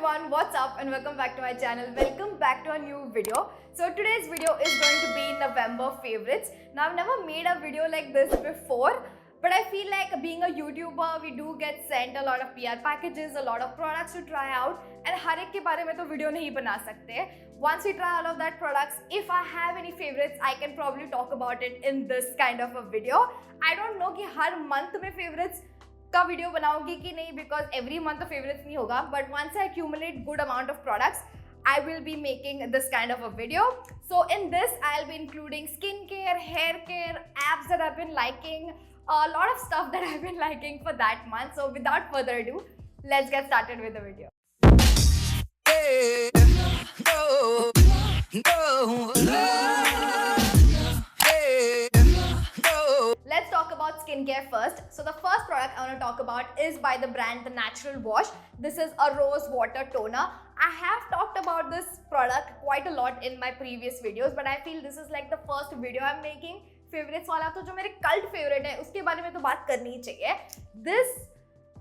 everyone, what's up and welcome back to my channel. Welcome back to a new video. So today's video is going to be November favorites. Now I've never made a video like this before, but I feel like being a YouTuber, we do get sent a lot of PR packages, a lot of products to try out, and हर एक के बारे में तो video नहीं बना सकते. Once we try all of that products, if I have any favorites, I can probably talk about it in this kind of a video. I don't know कि हर month में favorites का वीडियो बनाऊंगी कि नहीं, बिकॉज एवरी मंथ फेवरेट्स नहीं होगा, but once I accumulate good amount of products, I will be making this kind of a video. So in this, I'll be including skincare, hair care, apps that I've been liking, a lot of stuff that I've been liking for that month. So without further ado, let's get started with the video. Let's talk about skincare first. So the first product I want to talk about is by the brand The Natural Wash. This is a rose water toner. I have talked about this product quite a lot in my previous videos, but I feel this is like the first video I'm making. Favorites वाला तो जो मेरे cult favorite है उसके बारे में तो बात करनी ही चाहिए. This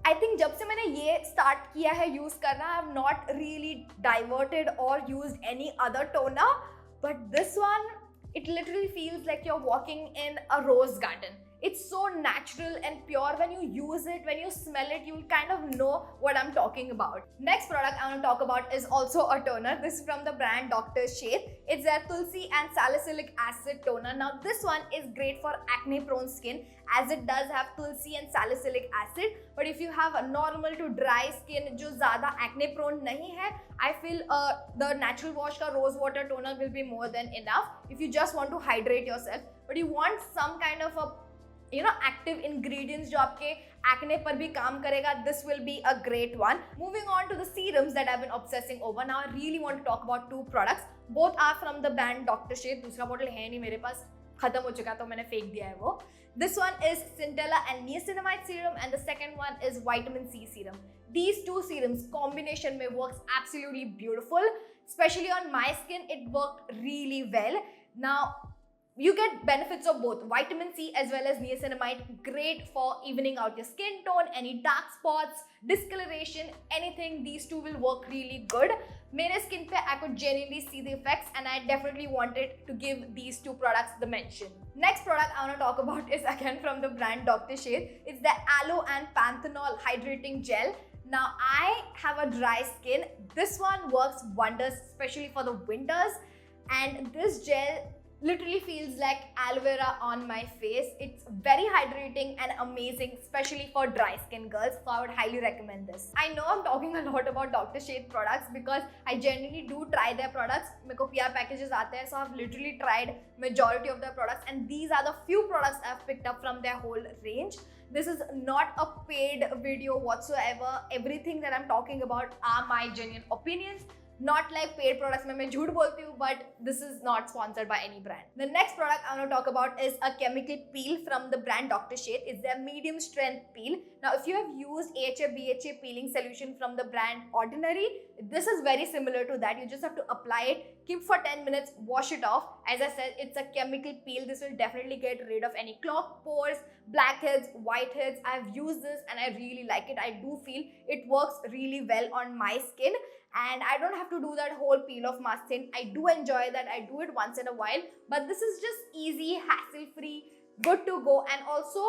I think जब से मैंने ये start किया है use करना, I have not really diverted or used any other toner, but this one, it literally feels like you're walking in a rose garden. It's so natural and pure. When you use it, when you smell it, you'll kind of know what I'm talking about. Next product I want to talk about is also a toner. This is from the brand Dr. Sheth's. It's their Tulsi and Salicylic Acid toner. Now this one is great for acne prone skin as it does have Tulsi and Salicylic Acid. But if you have a normal to dry skin जो ज़्यादा acne prone नहीं है, I feel the Natural Wash का rose water toner will be more than enough if you just want to hydrate yourself. But you want some kind of a active ingredients जो आपके acne पर भी काम करेगा. This will be a great one. Moving on to the serums that I've been obsessing over. Now I really want to talk about two products. Both are from the brand Dr. Sheth's. दूसरा bottle है नहीं मेरे पास, खत्म हो चुका तो मैंने फेंक दिया है वो. This one is Centella and Niacinamide serum and the second one is Vitamin C serum. These two serums combination में works absolutely beautiful. Especially on my skin, it worked really well. Now you get benefits of both vitamin C as well as niacinamide. Great for evening out your skin tone, any dark spots, discoloration, anything. These two will work really good. मेरे skin पे I could genuinely see the effects and I definitely wanted to give these two products the mention. Next product I want to talk about is again from the brand Dr. Sheth's. It's the Aloe and Panthenol Hydrating Gel. Now I have a dry skin. This one works wonders, especially for the winters, and this gel literally feels like aloe vera on my face. It's very hydrating and amazing, especially for dry skin girls, so I would highly recommend this. I know I'm talking a lot about Dr. Sheth's products because I genuinely do try their products. मेरे को PR packages आते हैं, so I've literally tried majority of their products and these are the few products I've picked up from their whole range. This is not a paid video whatsoever. Everything that I'm talking about are my genuine opinions. Not like paid products में मैं झूठ बोलती हूँ, but this is not sponsored by any brand. The next product I want to talk about is a chemical peel from the brand Dr. Sheth's. It's their medium strength peel. Now if you have used AHA BHA peeling solution from the brand Ordinary, this is very similar to that. You just have to apply it, keep for 10 minutes, wash it off. As I said, it's a chemical peel. This will definitely get rid of any clogged pores, blackheads, whiteheads. I've used this and I really like it. I do feel it works really well on my skin. And I don't have to do that whole peel off mask thing. I do enjoy that. I do it once in a while. But this is just easy, hassle-free, good to go, and also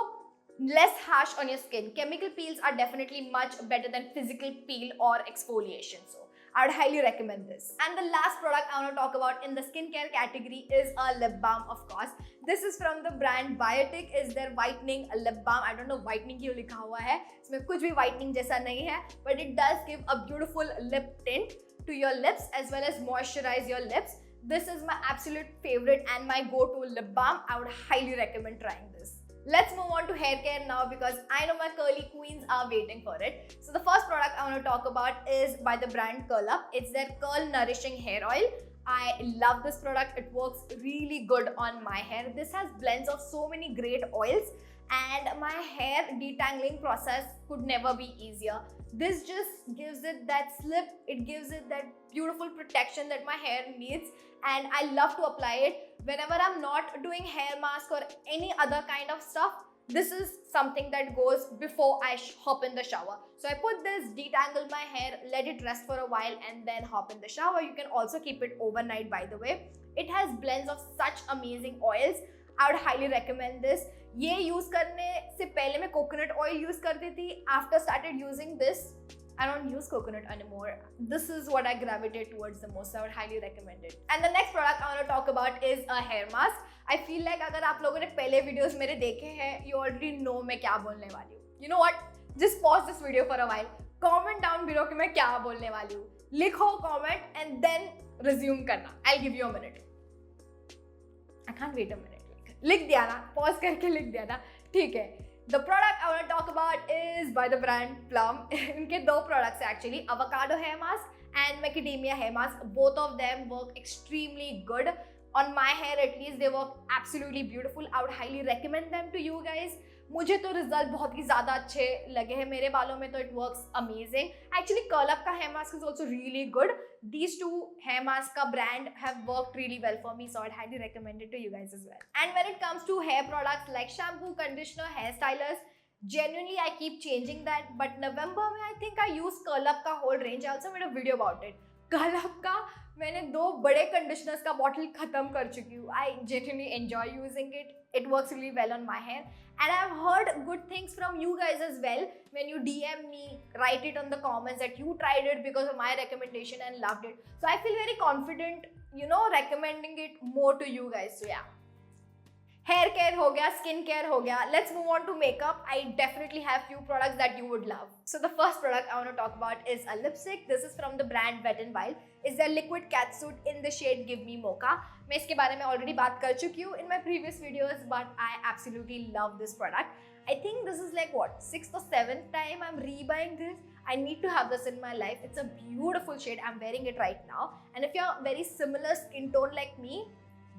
less harsh on your skin. Chemical peels are definitely much better than physical peel or exfoliation. So I would highly recommend this. And the last product I want to talk about in the skincare category is a lip balm, of course. This is from the brand Biotic. Is their whitening lip balm. I don't know whitening क्यों लिखा हुआ है. इसमें कुछ भी whitening जैसा नहीं है, but it does give a beautiful lip tint to your lips as well as moisturize your lips. This is my absolute favorite and my go-to lip balm. I would highly recommend trying this. Let's move on to hair care now because I know my curly queens are waiting for it. So the first product I want to talk about is by the brand Curl Up. It's their Curl Nourishing Hair Oil. I love this product. It works really good on my hair. This has blends of so many great oils and my hair detangling process could never be easier. This just gives it that slip, it gives it that beautiful protection that my hair needs, and I love to apply it whenever I'm not doing hair mask or any other kind of stuff. This is something that goes before I hop in the shower. So I put this, detangle my hair, let it rest for a while and then hop in the shower. You can also keep it overnight, by the way. It has blends of such amazing oils. I would highly recommend this. ये use करने से पहले मैं coconut oil use करती थी. After started using this, I don't use coconut anymore. This is what I gravitate towards the most. So I would highly recommend it. And the next product I want to talk about is a hair mask. I feel like अगर आप लोगों ने पहले videos मेरे देखे हैं, you already know मैं क्या बोलने वाली हूँ. You know what? Just pause this video for a while. Comment down below कि मैं क्या बोलने वाली हूँ. लिखो comment and then resume करना. I'll give you a minute. I can't wait a minute. लिख दिया ना, pause करके लिख दिया ना, ठीक है. The product I want to talk about is by the brand Plum. इनके दो products हैं actually, avocado hair mask and macadamia hair mask. Both of them work extremely good. On my hair at least, they work absolutely beautiful. I would highly recommend them to you guys. मुझे तो result बहुत ही ज़्यादा अच्छे लगे हैं मेरे बालों में, तो it works amazing. Actually Curl Up का hair mask is also really good. These two hair masks का brand have worked really well for me, so I'd highly recommend it to you guys as well. And when it comes to hair products like shampoo, conditioner, hair stylers, genuinely I keep changing that. But November में I think I used कर्लअप का whole range. I also made a video about it. कर्लअप का मैंने 2 बड़े conditioners का bottle खत्म कर चुकी हूँ. I genuinely enjoy using it. It works really well on my hair. And I've heard good things from you guys as well. When you DM me, write it on the comments that you tried it because of my recommendation and loved it. So I feel very confident, you know, recommending it more to you guys. So yeah. Hair care हो गया, skin care हो गया. Let's move on to makeup. I definitely have few products that you would love. So the first product I want to talk about is a lipstick. This is from the brand Wet n Wild. It's their liquid catsuit in the shade Give Me Mocha. मैं इसके बारे में already बात कर चुकी हूँ in my previous videos, but I absolutely love this product. I think this is like what, 6th or 7th time I'm rebuying this. I need to have this in my life. It's a beautiful shade. I'm wearing it right now. And if you're very similar skin tone like me,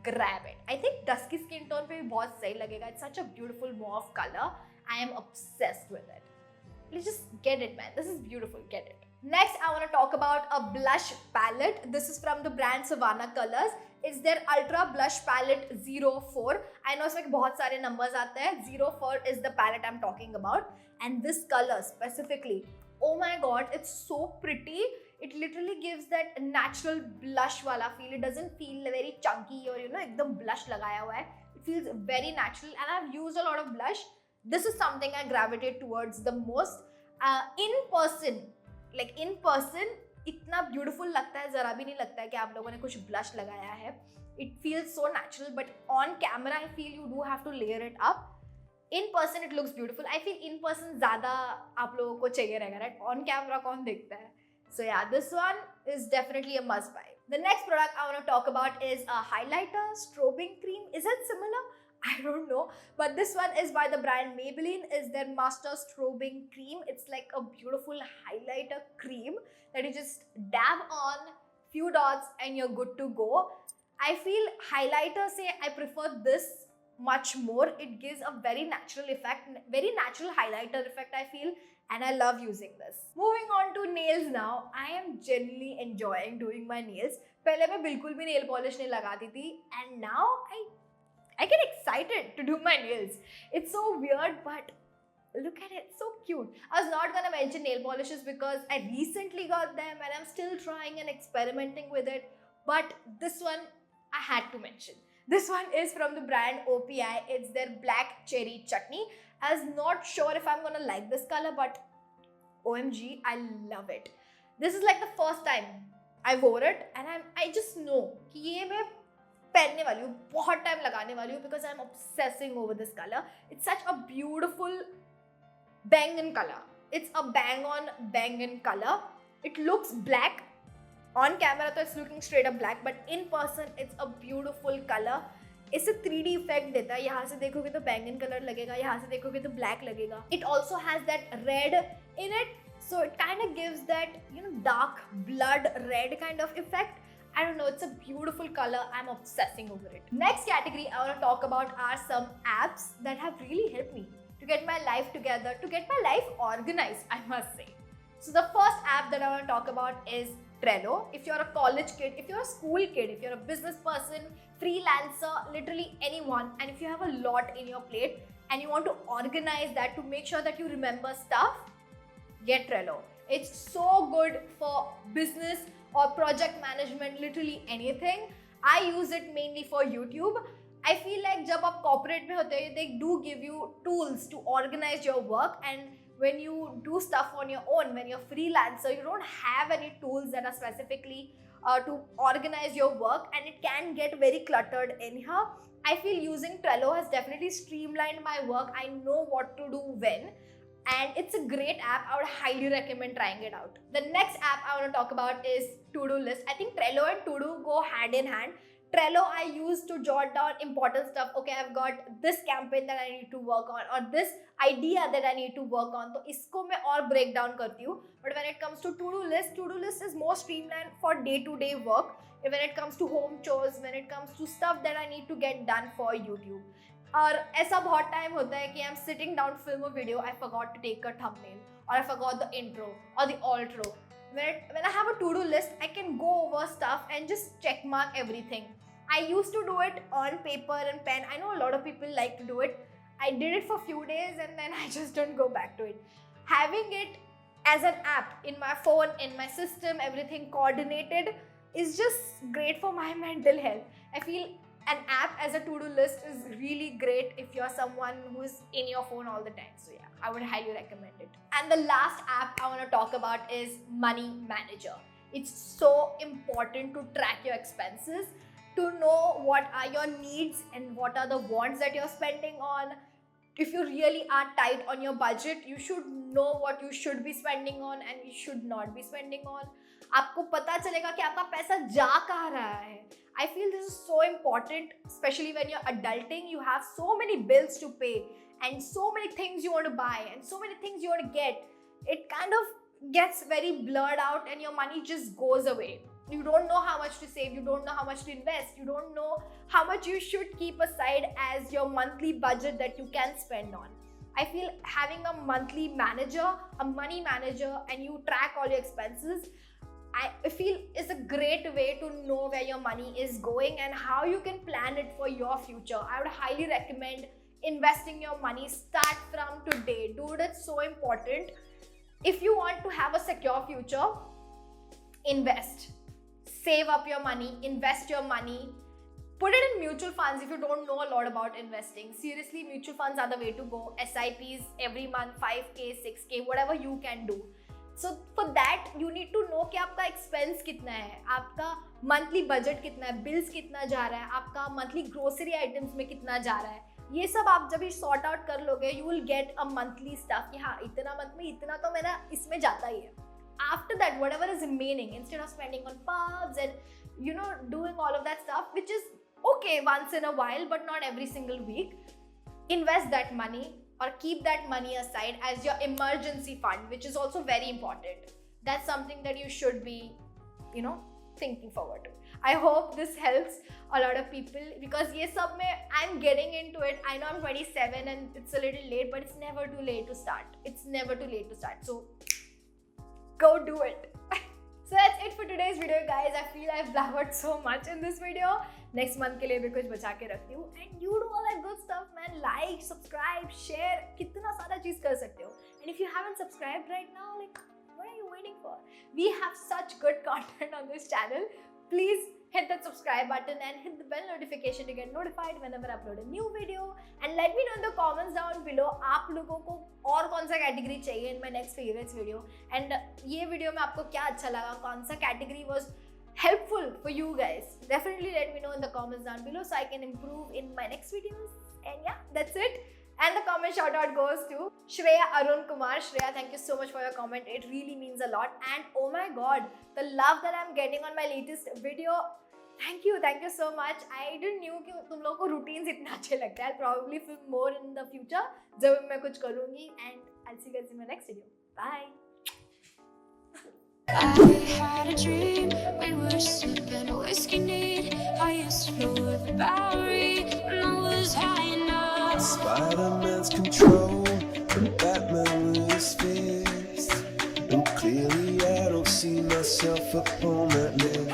grab it. I think dusky skin tone पे भी बहुत सही लगेगा. It's such a beautiful mauve color. I am obsessed with it. Please just get it, man. This is beautiful. Get it. Next, I want to talk about a blush palette. This is from the brand Savannah Colors. It's their Ultra Blush Palette 04. I know इसमें बहुत सारे numbers आते हैं. 04 is the palette I'm talking about. And this color specifically, oh my god, it's so pretty. It literally gives that natural blush वाला feel. It doesn't feel very chunky or you know एकदम blush लगाया हुआ है. It feels very natural and I've used a lot of blush. This is something I gravitate towards the most. In person, इतना beautiful लगता है, ज़रा भी नहीं लगता है कि आप लोगों ने कुछ blush लगाया है. It feels so natural, but on camera I feel you do have to layer it up. In person it looks beautiful. I feel in person ज़्यादा आप लोगों को चाहिए रहेगा, right? On camera कौन देखता है? So yeah, this one is definitely a must buy. The next product I want to talk about is a highlighter, strobing cream. Is it similar? I don't know. But this one is by the brand Maybelline. It's their Master Strobing Cream. It's like a beautiful highlighter cream that you just dab on, few dots and you're good to go. I feel highlighter say I prefer this much more. It gives a very natural effect, very natural highlighter effect I feel. And I love using this. Moving on to nails now. I am genuinely enjoying doing my nails. पहले मैं बिल्कुल भी nail polish नहीं लगाती थी, and now I get excited to do my nails. It's so weird, but look at it, so cute. I was not gonna mention nail polishes because I recently got them and I'm still trying and experimenting with it. But this one I had to mention. This one is from the brand OPI. It's their Black Cherry Chutney. I was not sure if I'm gonna like this color, but OMG, I love it. This is like the first time I wore it, and I just know कि ये मैं पहनने वाली हूँ, बहुत time लगाने वाली हूँ because I'm obsessing over this color. It's such a beautiful bangin color. It's a bang-on bangin color. It looks black. On camera तो it's looking straight up black, but in person it's a beautiful color. इससे 3D effect देता है. यहाँ से देखोगे तो बैंगन colour लगेगा, यहाँ से देखोगे तो ब्लैक लगेगा. It also has that red in it, so it kind of gives that, you know, dark blood red kind of effect. I don't know, it's a beautiful color. I'm obsessing over it. Next category I want to talk about are some apps that have really helped me to get my life together, to get my life organized, I must say. So the first app that I want to talk about is Trello. If you're a college kid, if you're a school kid, if you're a business person, freelancer, literally anyone, and if you have a lot in your plate, and you want to organize that to make sure that you remember stuff, get Trello. It's so good for business or project management, literally anything. I use it mainly for YouTube. I feel like जब आप corporate में होते हैं, they do give you tools to organize your work, and when you do stuff on your own, when you're freelancer, you don't have any tools that are specifically to organize your work, and it can get very cluttered in here. I feel using Trello has definitely streamlined my work. I know what to do when, and it's a great app. I would highly recommend trying it out. The next app I want to talk about is To-Do List. I think Trello and To-Do go hand in hand. Trello I use to jot down important stuff. Okay, I've got this campaign that I need to work on, or this idea that I need to work on. So isko मैं और break down करती हूँ. But when it comes to To-Do List is more streamlined for day-to-day work. When it comes to home chores, when it comes to stuff that I need to get done for YouTube. और ऐसा बहुत time होता है कि I'm sitting down to film a video, I forgot to take a thumbnail, or I forgot the intro or the outro. When I have a to-do list, I can go over stuff and just check mark everything. I used to do it on paper and pen. I know a lot of people like to do it. I did it for a few days and then I just don't go back to it. Having it as an app in my phone, in my system, everything coordinated is just great for my mental health. I feel an app as a to-do list is really great if you're someone who's in your phone all the time. So yeah, I would highly recommend it. And the last app I want to talk about is Money Manager. It's so important to track your expenses, to know what are your needs and what are the wants that you're spending on. If you really are tight on your budget, you should know what you should be spending on and you should not be spending on. आपको पता चलेगा कि आपका पैसा जा कहाँ रहा है. I feel this is so important, especially when you're adulting. You have so many bills to pay and so many things you want to buy and so many things you want to get. It kind of gets very blurred out and your money just goes away. You don't know how much to save, you don't know how much to invest, you don't know how much you should keep aside as your monthly budget that you can spend on. I feel having a monthly manager, a money manager, and you track all your expenses, I feel is a great way to know where your money is going and how you can plan it for your future. I would highly recommend investing your money. Start from today. Dude, it's so important. If you want to have a secure future, invest. Save up your money, invest your money. Put it in mutual funds if you don't know a lot about investing. Seriously, mutual funds are the way to go. SIPs every month, 5K, 6K, whatever you can do. So for that, you need to know कि आपका expense कितना है, आपका monthly budget कितना है, bills कितना जा रहा है, आपका monthly grocery items में कितना जा रहा है. ये सब आप जब sort out कर लोगे, you will get a monthly stuff कि हाँ इतना month में इतना तो मेरा इसमें जाता ही है. After that, whatever is remaining, instead of spending on pubs and doing all of that stuff, which is okay once in a while but not every single week, invest that money or keep that money aside as your emergency fund, which is also very important. That's something that you should be, thinking forward to. I hope this helps a lot of people because ye sab mein I'm getting into it. I know I'm 27 and it's a little late, but it's never too late to start. It's never too late to start. So go do it. So that's it for today's video, guys. I feel I've blabbered so much in this video. Next month के लिए भी कुछ बचा के रखती हूँ. And you do all that good stuff, man. Like, subscribe, share. कितना सारा चीज कर सकते हो. And if you haven't subscribed right now, what are you waiting for? We have such good content on this channel. Please hit that subscribe button and hit the bell notification to get notified whenever I upload a new video. And let me know in the comments down below आप लोगों को और कौन सा category चाहिए in my next favorites video. And ये video में आपको क्या अच्छा लगा, कौन सा category was helpful for you guys. Definitely let me know in the comments down below so I can improve in my next videos. And yeah, that's it. And the comment shout out goes to Shreya Arun Kumar. Shreya, thank you so much for your comment. It really means a lot. And oh my god, the love that I'm getting on my latest video. Thank you so much. I didn't knew कि तुम लोगों को routines इतना अच्छे लगते हैं. I'll probably film more in the future जब मैं कुछ करूँगी. And I'll see you guys in my next video. Bye. I had a dream, we were sipping whiskey neat. I used to float the Bowery when I was high enough. Spider-Man's control and Batman with his fist. And clearly I don't see myself upon that little